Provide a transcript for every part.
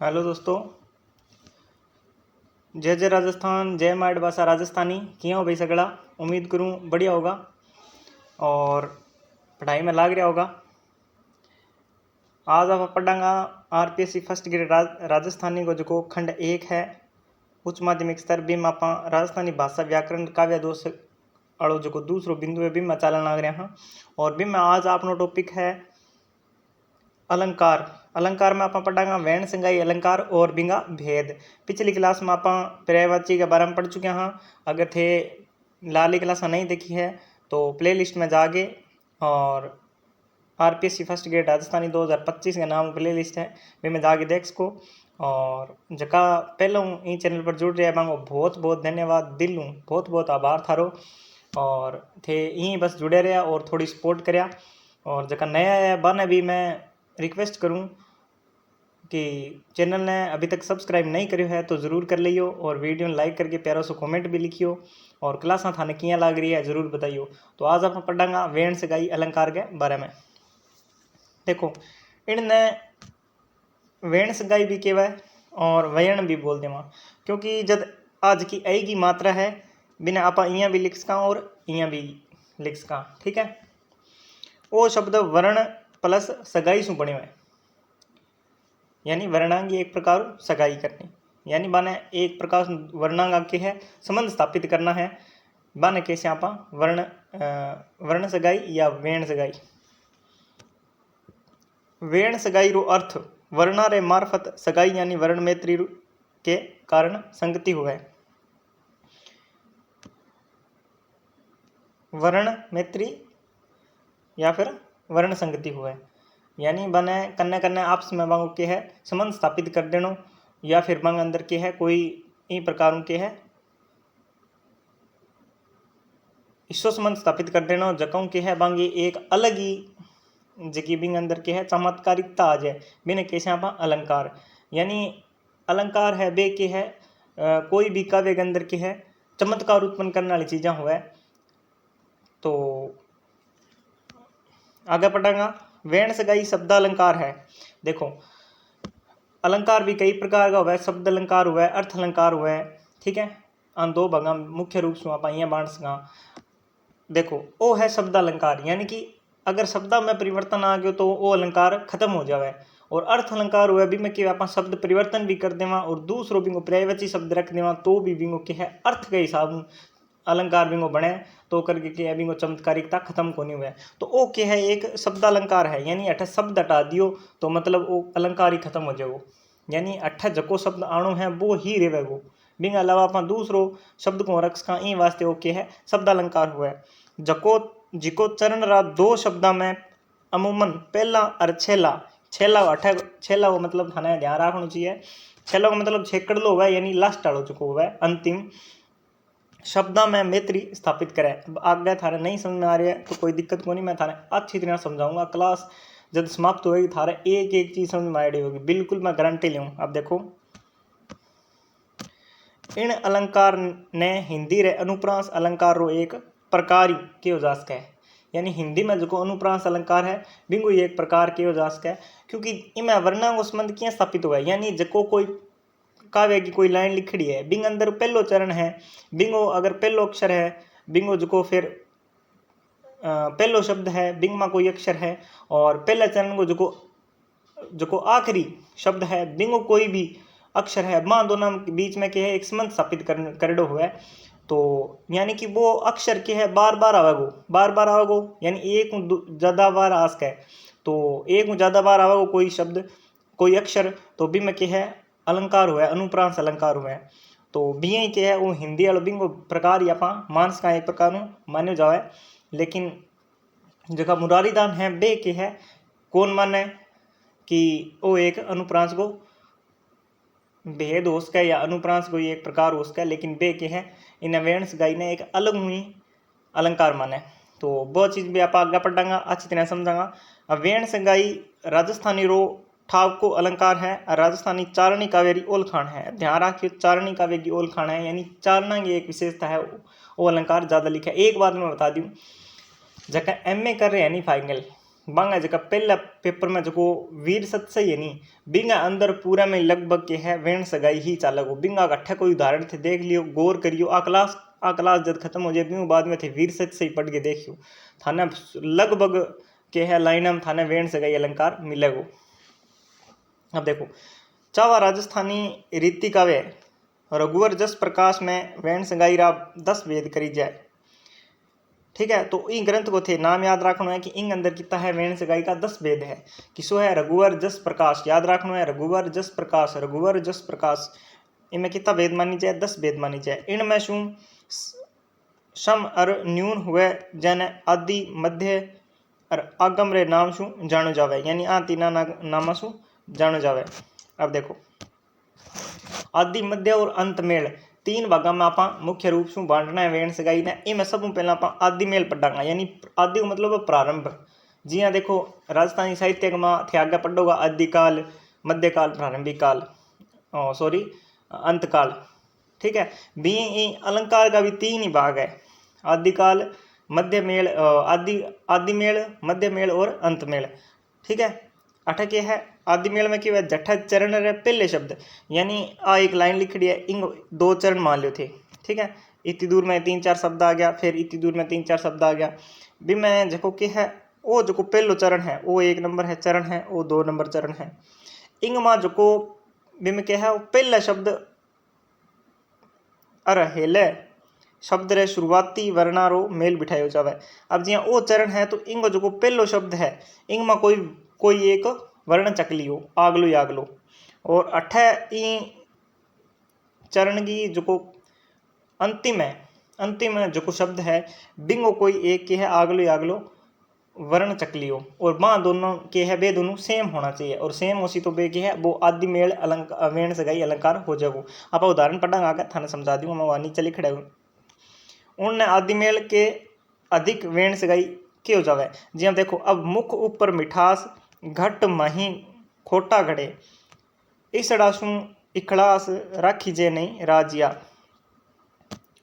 Hello दोस्तों, जय जय राजस्थान, जय माइट भाषा राजस्थानी। किया हो भाई सगड़ा? उम्मीद करूँ बढ़िया होगा और पढ़ाई में लाग रहा होगा। आज आप पढ़ांगा आरपीएससी फर्स्ट ग्रेड राजस्थानी को जो खंड 1 है उच्च माध्यमिक स्तर बीम आप राजस्थानी भाषा व्याकरण काव्य दोष अड़ो जो दूसरो बिंदु है बीम में चालन लाग रहा हाँ। और बीम में आज आपनो टॉपिक है अलंकार। अलंकार में आप पढ़ांगा वैन संगाई अलंकार और बिंगा भेद। पिछली क्लास में आप पर्यायवाची के बारे में पढ़ चुके हैं। अगर थे लाली क्लास नहीं देखी है तो प्लेलिस्ट में जाके और आरपीएससी फर्स्ट ग्रेड राजस्थानी 2025 का नाम प्लेलिस्ट है वे में जाके देख सको। और जका पहले इन चैनल पर जुड़ रहे हैं बहुत बहुत धन्यवाद, दिल बहुत बहुत आभार थारो। और थे यहीं बस जुड़े रहा और थोड़ी सपोर्ट कराया। और जका नया है बने भी मैं रिक्वेस्ट करूं कि चैनल ने अभी तक सब्सक्राइब नहीं करियो है तो ज़रूर कर लियो और वीडियो लाइक करके प्यारा सो कमेंट भी लिखियो और क्लासा थाने किया लाग रही है ज़रूर बताइयो। तो आज आप पढ़ांगा वेण सगाई अलंकार के बारे में। देखो इनने वेण सगाई भी कहवा और वयण भी बोल देवा, क्योंकि जब आज की आई की मात्रा है बिना आप इं भी लिख सका और इं भी लिख सका। ठीक है, वो शब्द वर्ण प्लस सगाई से बने हुए, यानी वर्णांग एक प्रकार सगाई करनी, यानी बाने एक प्रकार वर्णांग के है संबंध स्थापित करना है। बाने कैसे आप वर्ण सगाई या वेण सगाई। वेण सगाई रो अर्थ वर्णा रे मार्फत सगाई यानी वर्ण मैत्री के कारण संगति हुए। वर्ण मैत्री या फिर वर्ण संगति हुए, यानी बने कन्ने कन्ने आपस में बांगो के है संबंध स्थापित कर देनो या फिर बांग अंदर के है कोई इन प्रकारों के है ईश्वर संबंध स्थापित कर देनो। जकों के है बांगी एक अलग ही जकी बिंग अंदर के है चमत्कारिकता आ जाए बिने कैसे आप अलंकार। यानी अलंकार है बे के है कोई भी काव्य के अंदर के है चमत्कार उत्पन्न करने वाली चीज़ें हुए। तो आगे पढ़ांगा वेण सगाई शब्द अलंकार है। देखो अलंकार भी कई प्रकार का हुआ है, शब्द अलंकार हुआ है, अर्थ अलंकार हुआ है। ठीक है, अन दो भागा मुख्य रूप से आप बांट सका। देखो वो है शब्द अलंकार, यानी कि अगर शब्द में परिवर्तन आ गयो तो वो अलंकार खत्म हो जावे। और अर्थ अलंकार हुआ भी में कि आप शब्द परिवर्तन भी कर देवा और दूसरों बिंगो पर्यायवाची शब्द रख देवा तो भी बिंगो के है अर्थ के हिसाब अलंकार बिंगो बने तो करके के बिंगो चमत्कारिकता खत्म को नहीं हुआ। तो वो के है एक शब्द अलंकार है, यानी अठ शब्द हटा दियो तो मतलब वो अलंकार ही खत्म हो जाएगो। यानी अठ जको शब्द आणो है वो ही रेवेगो, बिंग अलावा आप दूसरो शब्द को रख सका इन वास्ते वो के है शब्द अलंकार हुआ है। जको जिको चरण रा दो शब्दा में अमूमन पहला और छेला छेला अठे छेला वो मतलब थाने ध्यान रखना चाहिए। छेला को मतलब छेकड़लो हुआ यानी लास्ट वालो जो हुआ अंतिम शब्दा में मैत्री स्थापित करे। आगे थारे नहीं समझ में आ रही है तो कोई दिक्कत को नहीं, मैं थारे अच्छी तरह समझाऊंगा। क्लास जब समाप्त होगी थारे एक एक चीज समझ में आ रही होगी, बिल्कुल मैं गारंटी लूँ। अब देखो इन अलंकार ने हिंदी रे अनुप्रास अलंकार रो एक प्रकार के उजास है, यानी हिंदी में जो अनुप्रास अलंकार है बिंगो एक प्रकार के उजास है, क्योंकि इनमें वर्णांग संबंध क्या स्थापित हुआ है। यानी जको कोई काव्य की कोई लाइन लिखड़ी है बिंग अंदर पहलो चरण है बिंगो अगर पहलो अक्षर है बिंगो जो फिर पहलो शब्द है बिंग में कोई अक्षर है और पहला चरण को जो आखिरी शब्द है बिंगो कोई भी अक्षर है मां दोनों के बीच में क्या है एक संबंध स्थापित करडो हुआ है। तो यानी कि वो अक्षर के है बार बार आवेगो, यानी एक ज्यादा बार आस्क है तो एक ज्यादा बार आवेगो कोई शब्द कोई अक्षर तो भी में क्या है अलंकार हुआ है, अनुप्रांस अलंकार हुआ है। तो बी क्या है वो हिंदी वालों बिंगो प्रकार या मानस का एक प्रकार मान्यो जाए। लेकिन जगह मुरारीदान है बे के है कौन माने कि वो एक अनुप्रांस को भेद हो सका या अनुप्रांस को एक प्रकार हो सका, लेकिन बे के है इन वेण सगाई ने एक अलग हुई अलंकार माने। तो वो चीज़ भी आप आगे पढ़ांगा अच्छी तरह समझांगा। वेण सगाई राजस्थानी रो ठाव को अलंकार है, राजस्थानी चारणी काव्य की ओलखाण है। ध्यान रखियो चारणी काव्य की ओलखाण है, यानी चारणा की एक विशेषता है वो अलंकार ज़्यादा लिखा है। एक बात मैं बता दूँ, जगह एमए कर रहे हैं नहीं फाइनल बांगा जगह पहला पेपर में जो वीर सत सही है नहीं बिंगा अंदर पूरा में लगभग के है वेण सगाई ही चालक बिंगा अट्ठे कोई उदाहरण थे देख लियो गौर करियो आ क्लास जब खत्म हो जाए बिंग बाद में थे वीर सत सही पढ़ के देखियो थाने लगभग के है लाइन में थाने वेण सगाई अलंकार मिलेगो। अब देखो चावा राजस्थानी रीति काव्य रघुवर जस प्रकाश में वेण सगाई रा 10 वेद करी जाए। ठीक है, तो इन ग्रंथ को थे नाम याद रखना है कि इन अंदर कितना है वेण सगाई का 10 वेद है। किसो है रघुवर जस प्रकाश याद रखना है रघुवर जस प्रकाश इनमें कितना वेद मानी जाए 10 वेद मानी जाए। इनमें शू सम और न्यून हुए जन आदि मध्य और आगम रे नाम शू जानो जावे यानी आ तीना नामा शू जानो जावे। अब देखो आदि मध्य और अंत मेल 3 भागों में आप मुख्य रूप से बांटना है वेण सगाई ने। इनमें सब पहला आप आदि मेल पढ़ांगा यानी आदि मतलब प्रारंभ। जी हाँ देखो राजस्थानी साहित्य में थे आगे पढ़ोगा आदिकाल मध्यकाल प्रारंभिक काल सॉरी अंतकाल। ठीक है, बी अलंकार का भी 3 ही भाग है आदिकाल मध्य मेल आदि मेल मध्य मेल और अंत मेल। ठीक है, अठ के है आदि मेल में क्या जठा चरण रे पहले शब्द यानी आ एक लाइन लिखी है इन 2 चरण मान लियो थे। ठीक है, इतनी दूर में 3-4 शब्द आ गया फिर इतनी दूर में 3-4 शब्द आ गया भी मैं जो के है वो जो पहलो चरण है वो 1 नंबर है चरण है वो 2 नंबर चरण है। इंग में जो भी मैं क्या है वो पहला शब्द अरहेले शब्द रे शुरुआती वर्णारो मेल बिठायो जावे। अब जिया वो चरण है तो इंग जो पहलो शब्द है इंग में कोई एक वर्ण चक लियो आगलो और अठे चरण की जो अंतिम जो शब्द है बिंगो कोई एक के है आगलो वर्ण चक लियो और वहाँ दोनों के है बे दोनों सेम होना चाहिए और सेम उसी तो बे के है वो आदि मेल अलंकार वेण सगाई अलंकार हो जाएगो। आप उदाहरण पढ़ांगा आगे थाने समझा दूंगा मैं वहाँ नीचे लिख रहा हूँ। उनने आदि मेल के अधिक वेण सगाई के हो जावे। जी हम देखो अब मुख ऊपर मिठास घट मही खोटा घड़े इस डासू इखलास राखी जे नहीं राजिया।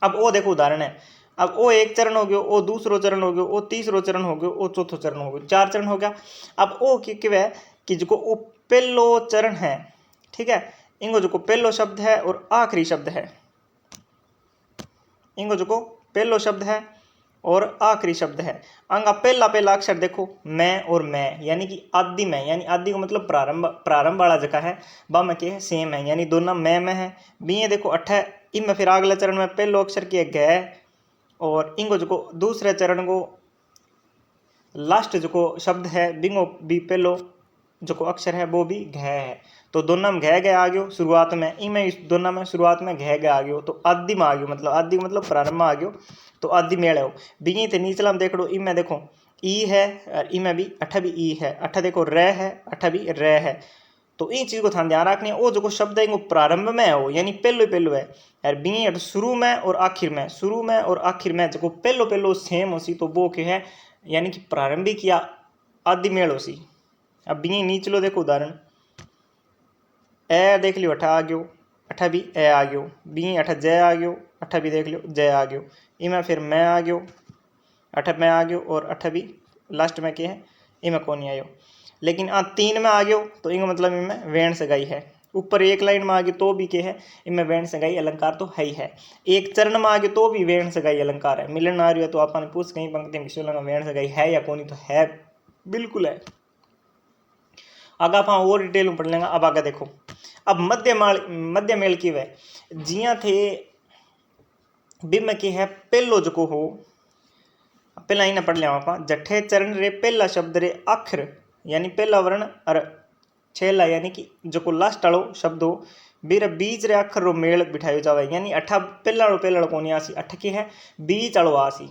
अब वो देखो उदाहरण है अब वो 1 चरण हो गयो वो दूसरो चरण हो गयो वो तीसरो चरण हो गयो वो चौथो चरण हो गयो 4 चरण हो गया। अब वो क्या है कि जो वो पहलो चरण है ठीक है इनको जो पहलो शब्द है और आखिरी शब्द है इनको जो पहलो शब्द है और आखिरी शब्द है अंगा पहला अक्षर देखो मैं और मैं यानी कि आदि में यानी आदि को मतलब प्रारंभ वाला जगह है बा में क्या है सेम है यानी दोनों मैं है बी देखो अठे इनमें फिर अगले चरण में पहलो अक्षर की गै और इनको जो दूसरे चरण को लास्ट जो शब्द है बिंगो भी पहलो जो अक्षर है वो भी घ है तो दोनों में घ आ गयो शुरुआत में इनमें दोनों में शुरुआत में घ आ गयो तो आदि में आ गयो मतलब आदि मतलब प्रारंभ में आ गयो तो आदि मेल है। बिगी थे नीचला में देख लो इनमें देखो ई है और इनमें भी अठा भी ई है अठा देखो र है अठा भी र है तो इन चीज़ को ध्यान रखनी है वो जो शब्द है वो प्रारंभ में हो यानी पहलो है और बी शुरू में और आखिर में जो पहलो सेम हो सी तो वो क्या है यानी कि प्रारंभिक या आदि मेल हो सी। अब बी नीचलो देखो उदाहरण ए देख लियो अठा आ गयो अठा भी ए आ गयो बी अठा जय आ गयो अठा भी देख लियो जय आ गयो इमें फिर मैं आ गयो अठा मैं आ गयो और अठा भी लास्ट में क्या है इमें कौन नहीं आयो लेकिन 3 में आ गयो तो इनका मतलब इनमें वेण सगाई है। ऊपर 1 लाइन में आ गयो तो भी क्या है इनमें वेण सगाई अलंकार तो है ही है। 1 चरण में आ गयो तो भी वेण सगाई अलंकार है। मिलन आ रही है तो आपने पूछ कहीं पंक्ति में वेण सगाई है या कौन तो है बिल्कुल है। आगे आप और डिटेल में पढ़ लेंगे। अब आगे देखो अब मध्य मेल की वह जिया थे बिम की है पहलो जो हो पहला इन्हें पढ़ लिया आप जठे चरण रे पहला शब्द रे अक्षर यानी पहला वर्ण और छेला यानी कि जो लास्ट वालो शब्द हो बीर बीच रे अक्षर रो मेल बिठायो जावे यानी अठा पहला कौन आसी अठ की है बीच वालो आसी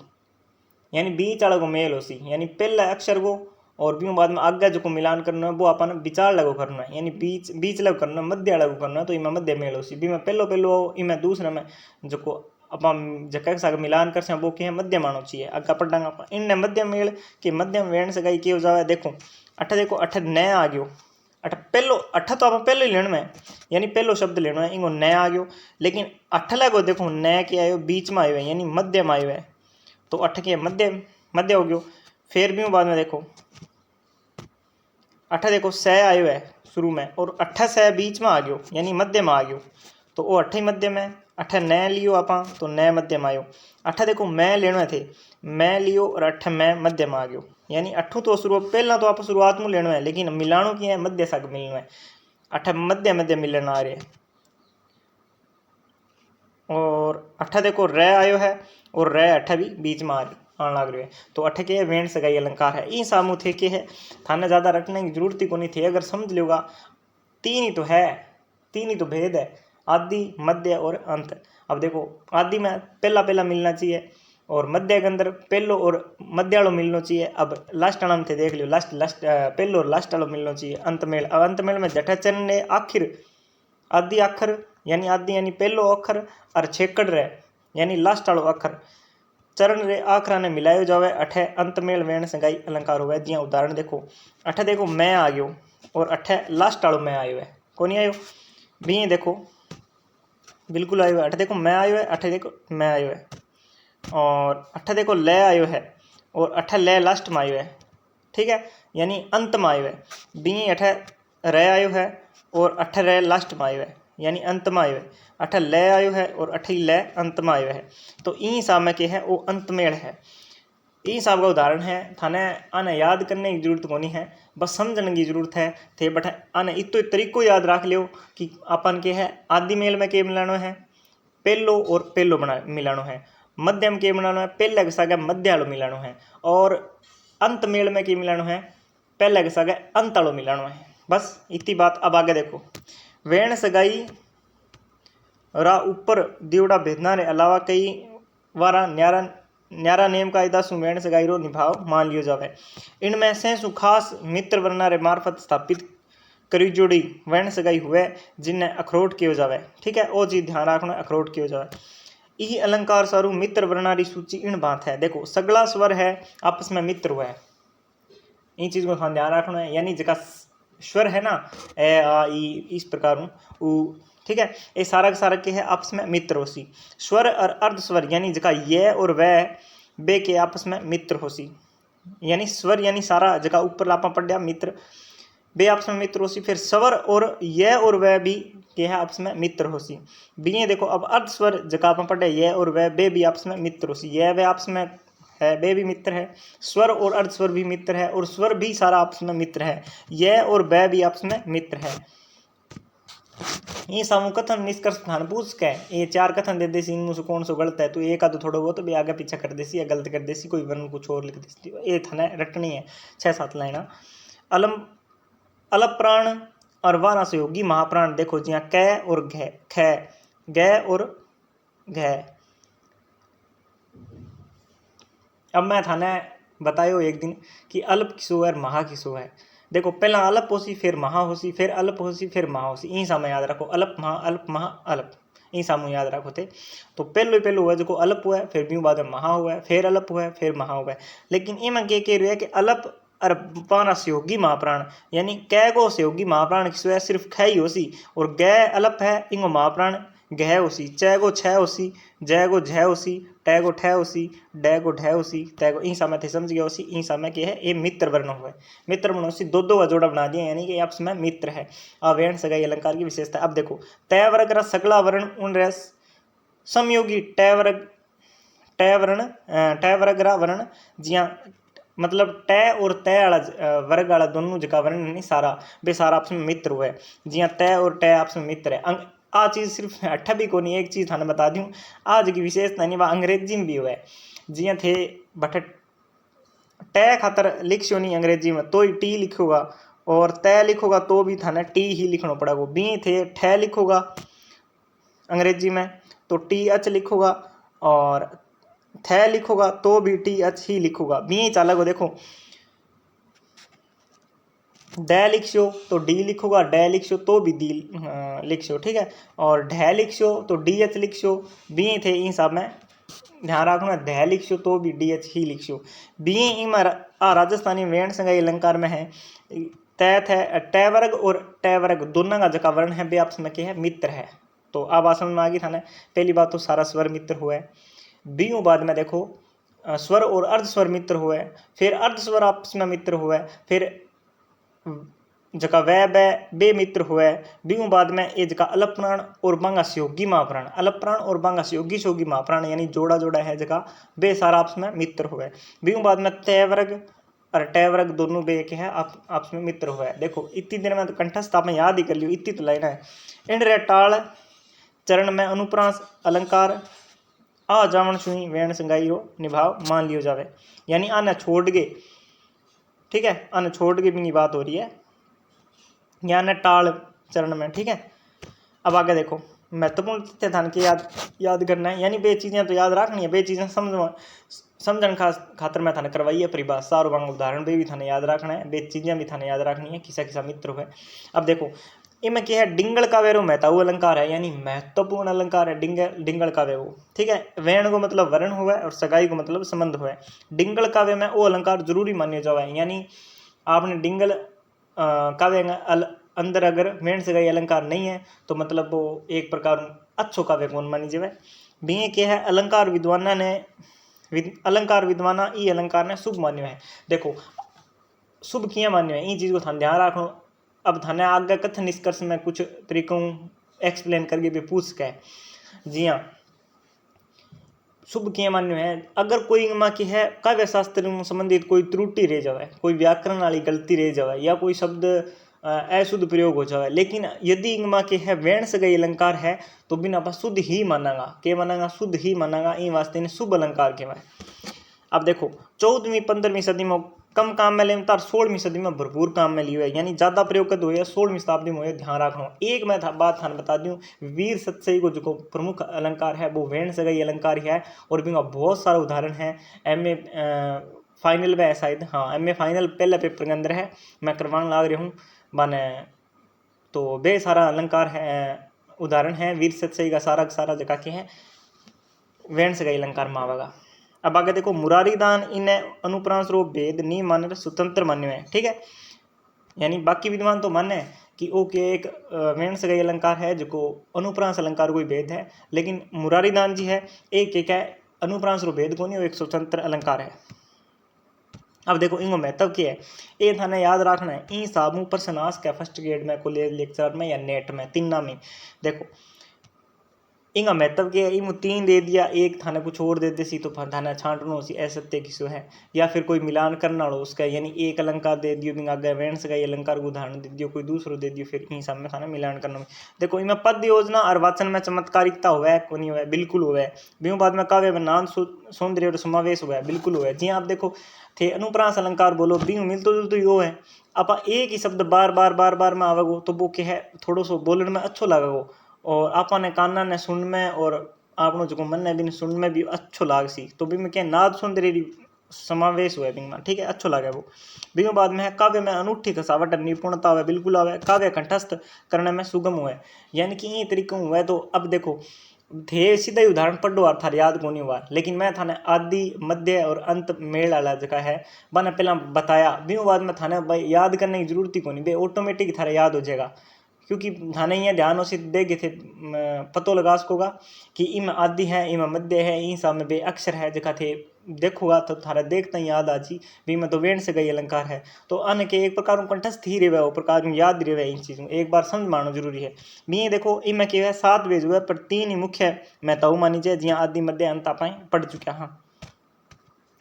यानी बीच वाले को मेल हो सी यानी पहला अक्षर को और भी बाद में आगे जो मिलान करना है वो अपन विचार लगो करना है यानी बीच लगो करना मध्य लगो करना तो इमें मध्य मेल हो सी भी में पहलो इमें दूसरे में जो अपन जगह साग मिलान कर वो क्या मध्य मानो चाहिए अगर पढ़ांगा इन मध्य मेल के मध्यम वेण सगाई के हो जावे। देखो अठ न आ गयो अठ तो आप पहले ही लेना में यानी पहलो शब्द लेना है इनको न आ गयो लेकिन अठ लगो देखो न के आयो बीच में आयो है यानी मध्य में आयो है तो अठ के मध्य हो गयो। फिर भी बाद में देखो अठे देखो स आयो है शुरू में और अठे स बीच में आ गयो यानी मध्य में आ गयो तो वो अठे मध्य में। अठे न लियो आप तो न मध्य में आयो। अठे देखो मैं लेनो थे मैं लियो और अठे मैं मध्य में आ गयो यानी अठू तो शुरू पहला तो आप शुरुआत में लेनो है लेकिन मिलाणो की है मध्य सग मिलनो है। अठे मध्य मध्य मिलन आ रहे है और अठे देखो र आयो है और र अठे भी बीच में आने लग रही है तो अठे के वेण सगाई अलंकार है। ई सामू थे के है थाने ज़्यादा रटने की जरूरत ही कोनी थी अगर समझ लोगा। तीन ही तो है, तीन ही तो भेद है आदि मध्य और अंत। अब देखो आदि में पहला पहला मिलना चाहिए और मध्य के अंदर पहलो और मध्य वालों मिलना चाहिए। अब लास्ट आना थे देख लियो लास्ट लास्ट पहलो और लास्ट वालों मिलना चाहिए अंत मेल। अब अंत मेल में जठे चरण ने आखिर आदि अखर यानी पहलो अखर और छेकड़ रे यानी लास्ट वालों अखर चरण रे आखरा ने मिलायो जावे अठे अंत मेल वेण संगाई अलंकार हुए। जिया उदाहरण देखो अठे देखो मैं आ गयो और अठे लास्ट वालों मैं आयो है कोनी आयो भी देखो बिल्कुल आयो है। अठे देखो मैं आयो है अठे देखो मैं आयो है और अठे देखो ले आयो है और अठे ले लास्ट में आयो है ठीक है यानी अंत में आयो है। बी अठे रे आयो है और अठे रे लास्ट में आयो है यानी अंत में आयो है। अठे ले आयो है और अठे ले अंत में आयो है तो ई हिसाब में के है वो अंत मेल है। ई हिसाब का उदाहरण है थाने आने याद करने की जरूरत कोनी है बस समझने की जरूरत है थे बट आने इतो तरीको याद रख लियो कि अपन के है आदि मेल में के मिलानो है पहलो और पहलो बना मिलानो है। मध्य में के मिलानो है पहले के सागे मध्य वालों मिलानो है और अंत मेल में के मिलानो है पहले के सागे अंत वालों मिलानो है। बस इतनी बात। अब आगे देखो वेण सगाई रा ऊपर दिवड़ा भेदना रे अलावा कई वारा न्यारा न्यारा नेम कायदा सु वेण सगाई रो निभाव मान लियो जावे। इनमें से सु खास मित्र वर्णा रे मार्फत स्थापित करी जोड़ी वेण सगाई हुए जिन्हें अखरोट कियो जावे ठीक है। वो चीज ध्यान रखना अखरोट कियो जावे। यही अलंकार सारू मित्र वर्णा री सूची इन बात है देखो सगला स्वर है आपस में मित्र हुआ है इन चीज को ध्यान रखना है यानी जका स्वर है ना ए आ ई इस प्रकार उ ठीक है ये सारा का सारा के है आपस में मित्र होसी। स्वर और अर्ध स्वर यानी जका ये और वह बे के आपस में मित्र होसी यानी स्वर यानी सारा जगह ऊपर लापा पढ़िया मित्र बे आपस में मित्र होसी। फिर स्वर और ये और वह भी के है आपस में मित्र होसी। बी देखो अब अर्ध स्वर जगह आप पढ़े ये और वह बे भी आपस में मित्र होसी ये वे आपस में है बे भी मित्र है। स्वर और अर्ध स्वर भी मित्र है और स्वर भी सारा आपस में मित्र है ये और वह भी आपस में मित्र है। ये समूह कथन निष्कर्ष स्थान पूछ के ये चार कथन दे देसी इनमें से कौन सा गलत है तो एक आधो थोड़ा बहुत भी आगे पीछे कर देसी या गलत कर देसी कोई वर्ण कुछ और लिख देती ये थाने रटनी है 6-7 लाइना। अलम अलप प्राण और वारा सहयोगी महाप्राण देखो जिया कै और घ ख ग और घ। अब मैं थाने बतायो एक दिन कि अल्प किसो है और महा किसो है। देखो पहला अल्प होसी फिर महा होसी फिर अल्प होसी फिर महा होसी ई समय याद रखो अल्प महा अल्प ई सामू याद रखो थे। तो पहलो हुआ जो अल्प हुआ है फिर भी बाद में महा हुआ है फिर अल्प हुआ है फिर महा हुआ है। लेकिन इमें के रहा है कि अल्प और पाना सहयोगी महाप्राण यानी कै गो सहयोगी महाप्राण किसो है सिर्फ ख ही होसी और ग अल्प है इंगो महाप्राण गह होसी च गो छ होसी जय गो झ होसी टै गो ठै होसी डै गो ढै होसी तै गो ई समय थे समझ गया होसी ई समय के है ये मित्र वर्ण हुआ मित्र वर्ण होसी दो का जोड़ा बना दिया यानी कि आपस में मित्र है। अवेण सगाई अलंकार की विशेषता। अब देखो तय वर्ग रा सगला वर्ण उन रे समयोगी टै वर्ग रा वर्ण जिया मतलब टै और तय वाला वर्ग वाला दोनों जगह वर्ण नहीं सारा बे सारा आपस में मित्र हुआ है। जिया तय और टै आपस में मित्र है। आ चीज़ सिर्फ अट्ठा भी को नहीं एक चीज़ थाने बता दूँ आज की विशेषता नहीं वह अंग्रेजी में भी हुआ है। जिया थे बट टै खातर लिखो नहीं अंग्रेजी में तो ही टी लिखोगा और तय लिखोगा तो भी थाने टी ही लिखना पड़ेगा। बी थे ठै लिखोगा अंग्रेजी में तो टी एच लिखोगा और थ लिखोगा तो भी टी एच ही लिखोगा। बी चालक देखो डै लिखो तो डी लिखोगा डै लिखो तो भी डी लिखो ठीक है और ढै लिखो तो डी एच लिखो। बी थे इन सब में ध्यान रखना ढै लिखो तो भी डी एच ही लिखो। बी में राजस्थानी वेण संगाई अलंकार में है तय थे टै वर्ग और टै वर्ग दोनों का जका वर्ण है वे आपस में क्या है मित्र है। तो अब आसन में आ गई थाने पहली बात तो सारा स्वर मित्र हुआ है। बी बाद में देखो स्वर और अर्ध स्वर मित्र हुआ है फिर अर्ध स्वर आपस में मित्र हुआ है फिर जका वह बे मित्र हुए बिहू बाद में ये जका अलप प्राण और बांगा सहयोगी महाप्राण, अलप प्राण और बांगा सहयोगी महाप्राण यानी जोड़ा जोड़ा है जका बे सारा आपस में मित्र हुए। बिहू बाद में तय वर्ग और टय वर्ग दोनों बे के हैं आपस में मित्र हुए। देखो इतनी देर में तो कंठस्थ आपने याद ही कर लियो, इतनी तो लाइन है। इन रे टाल चरण में अनुप्रास अलंकार आ जावण सुई वेण संगाई हो निभाव मान लियो जावे, यानी आने छोड़ के, ठीक है, आने छोड़ के भी बात हो रही है, यानी टाल चरण में, ठीक है। अब आगे देखो महत्वपूर्ण तथ्य थान के याद करना है, यानी बे चीज़ें तो याद रखनी है, बे चीज़ें समझन खातर मैं थाने करवाई है परिभाषा और वांग उदाहरण भी थाने याद रखना है, बे चीज़ें भी थाने याद रखनी है, किसा किसा मित्र है। अब देखो इनमें क्या है, डिंगल का वेरो महताऊ अलंकार है, यानी महत्वपूर्ण अलंकार है डिंगल का वे वो, ठीक है। वेण को मतलब वर्ण हुआ और सगाई को मतलब संबंध हुआ। डिंगल काव्य में वो अलंकार जरूरी मान्य जावा है, यानी आपने डिंगल काव्य अंदर अगर वेण सगाई अलंकार नहीं है तो मतलब वो एक प्रकार अच्छो काव्य कौन मानी जावे। भी क्या है, अलंकार विद्वाना ने ई अलंकार ने शुभ मान्य है। देखो शुभ किया मान्य है, ये चीज़ को थाने ध्यान रखो। अब थाने आगे कथन निष्कर्ष में कुछ तरीकों एक्सप्लेन करके भी पूछ के, जी हाँ, शुभ किया मान्य है। अगर कोई माँ की है काव्य शास्त्र संबंधित कोई त्रुटि रह जाए, कोई व्याकरण वाली गलती रह जाए या कोई शब्द अशुद्ध प्रयोग हो जाए, लेकिन यदि इंगमा के है वेण से गई अलंकार है तो बिना आप शुद्ध ही मानागा, के मानागा शुद्ध ही मानागा, इन वास्ते ने शुभ अलंकार कहवाए। अब देखो 14वीं 15वीं सदी में कम काम में लेन तार 16वीं सदी में भरपूर काम में लियो है, यानी ज्यादा प्रयोग कर हुए 16वीं शताब्दी में हुए। ध्यान रखना एक मैं बात थाने बता दूं, वीर सत्सई को जो प्रमुख अलंकार है वो वेण से गई अलंकार ही है, और भी बहुत सारा उदाहरण है। MA फाइनल में है शायद, हाँ MA फाइनल पहले पेपर के अंदर है, मैं करवाने लाग रहा हूँ माने, तो बे सारा अलंकार है उदाहरण है वीर सत्सई का सारा जगह के हैं वेण से गई अलंकार मावेगा। अब आगे देखो मुरारी दान इन्हें अनुप्रांश रूप भेद नहीं माने स्वतंत्र मान्य है, ठीक है। यानी बाकी विद्वान तो माने कि ओके एक वेण से गई अलंकार है जो अनुप्रांश अलंकार कोई भेद है, लेकिन मुरारी दान जी है एक है अनुप्रांश रूप भेद को नहीं, वो एक स्वतंत्र अलंकार है। अब देखो इनको महत्व क्या है, ये थाने याद रखना है। ई साबू प्रश्नास क्या फर्स्ट ग्रेड में कॉलेज लेक्चर में या नेट में तीनों में, देखो इनका महत्व क्या है। इनको 3 दे दिया, एक थाने कुछ और दे दी तो थाने छांटनो सी असत्य किसो है, या फिर कोई मिलान करना हो उसका, यानी एक अलंकार दे दियो बिंग आगे वेण से अलंकार को उदाहरण दे दियो, कोई दूसरो दे दियो, फिर इन सब में थाने मिलान करना। देखो इनमें पद योजना और वाचन में चमत्कारिकता हुआ को नहीं हुआ, बिल्कुल हुआ है। बिहू बाद में काव्य में नाम सौंदर्य और समावेश हुआ है, बिल्कुल हुआ है। जी आप देखो थे अनुप्रास अलंकार बोलो बिहू मिलतो जुलतो यो है, आप एक ही शब्द बार बार में आवेगो तो वो क्या है थोड़ो सो बोलने में अच्छो लागेगो, और आपने काना ने सुन में और आपनो जो मन ने भी सुन में भी अच्छो लाग सी, तो भी में क्या नाद सौंदर्य समावेश हुआ बिंग में, ठीक है, अच्छो लगे वो। बिंग बाद में है काव्य में अनूठी कसावट निपुणता हुआ, बिल्कुल आवे, काव्य कंठस्थ करने में सुगम हुआ, यानी कि ये तरीकों हुआ। तो अब देखो थे सीधा ही उदाहरण पढ़ो और थार याद को नहीं हुआ, लेकिन मैं थाने आदि मध्य और अंत मेल वाला जगह है मैंने पहला बताया, बिंग बाद में थाने भाई याद करने की जरूरत ही को नहीं, भाई ऑटोमेटिक थारा याद हो जाएगा, क्योंकि थाने ये ध्यान से देखे थे पतो लगा सकोगा कि इम आदि है, इम मध्य है, इन सब में बे अक्षर है जगह थे देखोगा तो थारा देखता ही याद आजी भी में तो वेण से गई अलंकार है, तो अन के एक प्रकार कंठस्थ ही रहे, वो प्रकार याद रहे इन चीज़ों एक बार समझ मानो जरूरी है। भी देखो इनमें क्या है 7 वेज हुए पर 3 ही मुख्य महताऊ मानी जाए, जियाँ आदि मध्य अंत आप पढ़ चुके। हाँ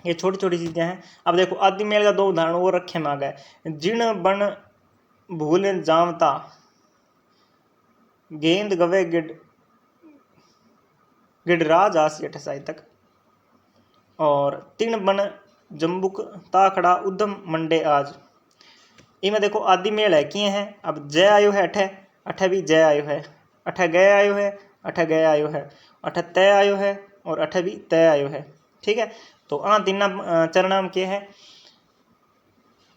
ये छोटी छोटी चीज़ें हैं। अब देखो आदि मेल का 2 उदाहरण वो रखे में आ गए, जिण बन भूल जावता गेंद गवे गिडराज आसी 28 तक, और 3 बन जम्बुक ताखड़ा उद्यम मंडे आज। इनमें देखो आदि मेल है किए हैं, अब जय आयो है अठे भी जय आयो है, अठे गए आयो है, अठे गए आयो है, अठे तय आयो है, और अठे भी तय आयो है, ठीक है। तो तीन चरणा में क्या है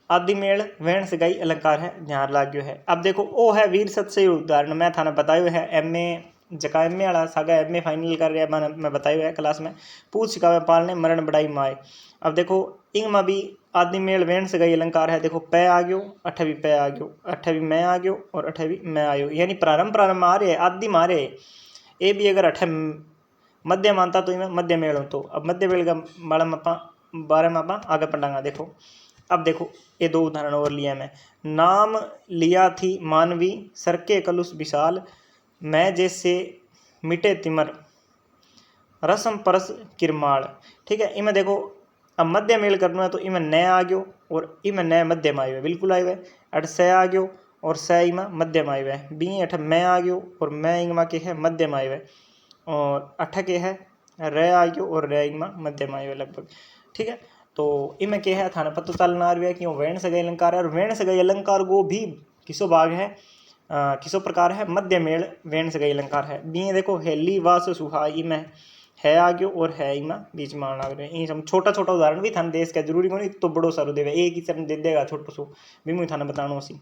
आदि मेल वेण से गई अलंकार है, ध्यान लाग्यो है। अब देखो ओ है वीर सत्सई उदाहरण मैं थाने बतायो है, MA जका MA वाला सागा MA फाइनल कर रहा है मैं बतायो है क्लास में, पूछ सिखावे पालने मरण बड़ाई माए। अब देखो इंग में भी आदि मेल वेण से गई अलंकार है, देखो पै आ गयो, अठे भी पै आ गयो, अठे भी मैं आ गयो, और अठे भी मैं आयो, यानी प्रारंभ में आ रहे आदि मारे ये भी अगर अठे मध्य मानता तो इनमें मध्य मेल हो। तो अब मध्य मेल का बारे में आप आगे पढ़ांगा। देखो अब देखो ये दो उदाहरण और लिया मैं। नाम लिया थी मानवी सरके कलुष विशाल, मैं जैसे मिटे तिमर रसम परस किरमाल। ठीक है, इमें देखो अब मध्य मेल करना है तो इमें न आ गयो और इमें न मध्यम आयो है, बिल्कुल आयो है। अठ स आ गयो और स इमा मध्यम आयो है। बी अठ मैं आ गयो और मैं इमा के है मध्यम आयो है। और अठ के है र आ गयो और र इमा मध्यम आयो है लगभग। ठीक है, तो इमें के है थाने पता चलना आ रहा है कि वैण सगाई अलंकार है। और वैण सगाई अलंकार को भी किसो भाग है, किसो प्रकार है, मध्य मेल वैण सगाई अलंकार है। बी देखो हेली वास सुहाई में है आ गयो और है इमा बीच में आना ये सब छोटा छोटा उदाहरण भी थाने देश का जरूरी नहीं तो बड़ो सारो देवे, एक ही चरण दे देगा छोटो सो भी मुझे थाने बतानो सी।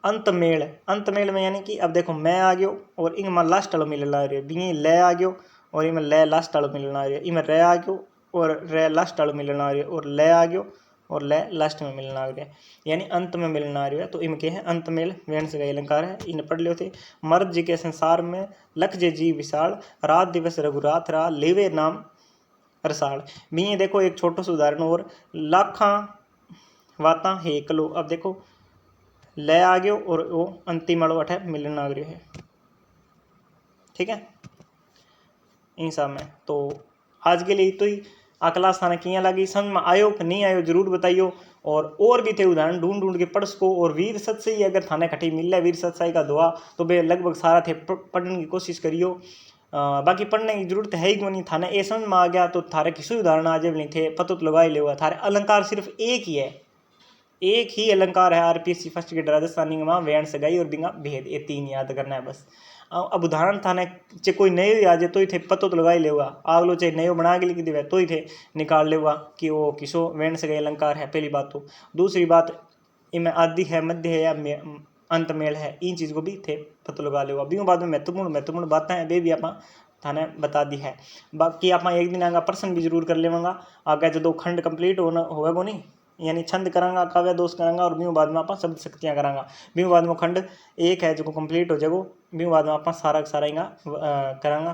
अंत मेल में यानी कि अब देखो मैं आ गयो और इनमें लास्ट वालों मिलना आ रही है। बी ले आ गयो और इनमें ले लास्ट वालों मिलना आ रही है। इनमें रे आ गयो और रे लास्ट वालों मिलना आ रही है। और ले आ गयो और ले लास्ट में मिलना आ रही है, यानी अंत में मिलना आ रही है। तो इनके हैं अंत मेल वैण सगाई अलंकार है। इन पढ़ लियो थे। मर्द जी के संसार में लख जे जी विशाल, रात दिवस रघुरात रा लेवे नाम रसाल। भी देखो एक छोटा सा उदाहरण और, लाखा वाता हे कलो। अब देखो ले आ गयो और वो अंतिम वालों अठे मिलन आ गयो है। ठीक है, इन सब में तो आज के लिए तो ही आ क्लास थाने किया लगी, समझ में आयो कि नहीं आयो जरूर बताइयो। और भी थे उदाहरण ढूंढ ढूंढ के पढ़ सको। और वीर सत्सई अगर थाने कठी मिल वीर सत्सई का दुआ तो बे लगभग सारा थे पढ़ने की कोशिश करियो। बाकी पढ़ने की जरूरत है ही क्यों नहीं, थाने ए समझ में आ गया तो थारे किसी उदाहरण आज नहीं थे पतो तो लगा ही ले। थारे अलंकार सिर्फ एक ही है, एक ही अलंकार है आरपीएससी फर्स्ट ग्रेड राजस्थानी में वैण सगाई और बिंगा भेद, ये तीन याद करना है बस। अब उदाहरण थाने चे कोई नयो आ जाए तो ही थे पतो तो लगा ही लेगा। आगलो चाहे नयो बना के लिख दिवे तो ही थे निकाल लेगा कि वो किसो वैण सगाई अलंकार है, पहली बात। तो दूसरी बात इनमें आदि है, मध्य है या अंत मेल है, इन चीज़ को भी थे पतो लगा लेगा। बीच बाद में महत्वपूर्ण बातें हैं वे भी आप थाने बता दी है। बाकी आप एक दिन आगे प्रश्न भी जरूर कर लेवगा आगे जो खंड कंप्लीट होना होगा नहीं, यानी छंद करांगा, काव्य दोष करांगा और बीऊ बाद में आप शब्द शक्तियाँ करांगा। बीऊ बाद में खंड एक है जो कंप्लीट हो जाएगो, बीऊ बाद में आप सारा सारा इंगा करांगा।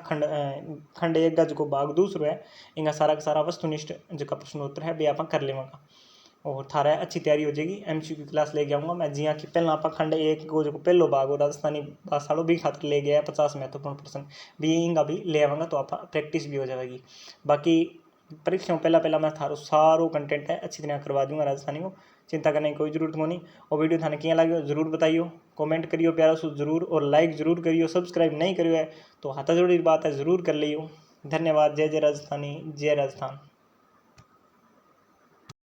खंड एक का जो भाग दूसरो है इंगा सारा सारा वस्तुनिष्ठ जो प्रश्नोत्तर है वे आप कर लेवगा और थारा अच्छी तैयारी हो जाएगी। एमसीक्यू क्लास लेके आऊँगा मैं जिया कि पहला आप खंड एक को जो पहलो भाग और राजस्थानी भाषा भी खातर ले गया 50 महत्वपूर्ण प्रश्न भी इंगा भी ले आऊँगा तो आप प्रैक्टिस भी हो जाएगी। बाकी परीक्षा में पहला मैं थारो सारो कंटेंट है अच्छी तरह करवा दूंगा राजस्थानी को, चिंता करने की कोई जरूरत नहीं। और वीडियो थाने क्या लगे जरूर बताइयो, कमेंट करियो प्यारा सो जरूर और लाइक जरूर करियो। सब्सक्राइब नहीं करियो है तो हाथ जोड़ी बात है जरूर कर लियो। धन्यवाद। जय जय राजस्थानी, जय राजस्थान।